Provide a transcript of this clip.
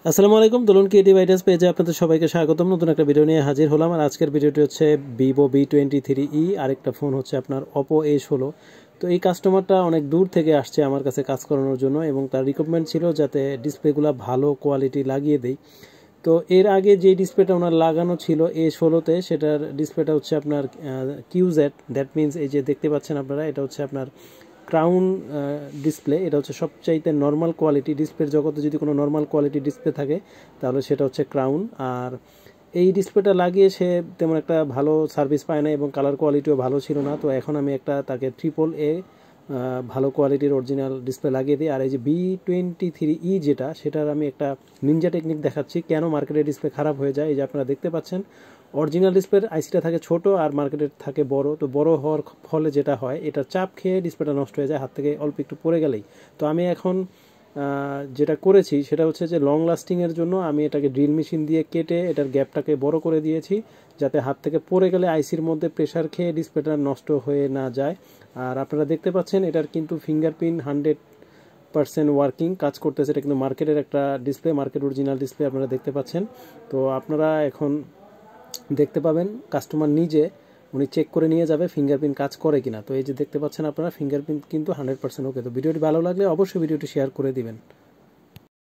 আসসালামু আলাইকুম, দোলন creative ideas পেজে আপনাদের সবাইকে স্বাগতম। নতুন একটা ভিডিও নিয়ে হাজির হলাম। আর আজকের ভিডিওটি হচ্ছে ভিভো V23e, আরেকটা ফোন হচ্ছে আপনার ওপো A16। তো এই কাস্টমারটা অনেক দূর থেকে আসছে আমার কাছে কাজ করানোর জন্য, এবং তার রিকোয়ারমেন্ট ছিল যাতে ডিসপ্লেগুলো ভালো কোয়ালিটি লাগিয়ে দেই। তো এর আগে যে ডিসপ্লেটা ওনার লাগানো ছিল A16-তে, সেটার ডিসপ্লেটা হচ্ছে আপনার QZ, দ্যাট মিনস এই যে দেখতে পাচ্ছেন আপনারা, এটা হচ্ছে আপনার ক্রাউন ডিসপ্লে। এটা হচ্ছে সবচাইতে নর্মাল কোয়ালিটি ডিসপ্লের জগতে। যদি কোনো নর্মাল কোয়ালিটি ডিসপ্লে থাকে তাহলে সেটা হচ্ছে ক্রাউন। আর এই ডিসপ্লেটা লাগিয়ে সে তেমন একটা ভালো সার্ভিস পায় না, এবং কালার কোয়ালিটিও ভালো ছিল না। তো এখন আমি একটা তাকে AAA ভালো কোয়ালিটির অরিজিনাল ডিসপ্লে লাগিয়ে দিই। আর এই যে V23e যেটা, সেটার আমি একটা নিনজা টেকনিক দেখাচ্ছি কেন মার্কেটের ডিসপ্লে খারাপ হয়ে যায়। এই যে আপনারা দেখতে পাচ্ছেন, অরিজিনাল ডিসপ্লের আইসিটা থাকে ছোট আর মার্কেটের থাকে বড়। তো বড় হওয়ার ফলে যেটা হয়, এটা চাপ খেয়ে ডিসপ্লেটা নষ্ট হয়ে যায় হাত থেকে অল্প একটু পড়ে গেলেই। তো আমি এখন যেটা করেছি সেটা হচ্ছে যে লং লাস্টিংয়ের জন্য আমি এটাকে ড্রিল মেশিন দিয়ে কেটে এটার গ্যাপটাকে বড় করে দিয়েছি, যাতে হাত থেকে পড়ে গেলে আইসির মধ্যে প্রেসার খেয়ে ডিসপ্লেটা নষ্ট হয়ে না যায়। আর আপনারা দেখতে পাচ্ছেন এটার কিন্তু ফিঙ্গারপ্রিন্ট 100% ওয়ার্কিং কাজ করতেছে। এটা কিন্তু মার্কেটের একটা ডিসপ্লে, মার্কেট অরিজিনাল ডিসপ্লে আপনারা দেখতে পাচ্ছেন। তো আপনারা এখন দেখতে পাবেন কাস্টমার নিজে উনি চেক করে নিয়ে যাবে ফিঙ্গারপ্রিন্ট কাজ করে কিনা। তো এই যে দেখতে পাচ্ছেন আপনারা, ফিঙ্গারপ্রিন্ট কিন্তু 100% ওকে। তো ভিডিওটি ভালো লাগলে অবশ্যই ভিডিওটি শেয়ার করে দিবেন।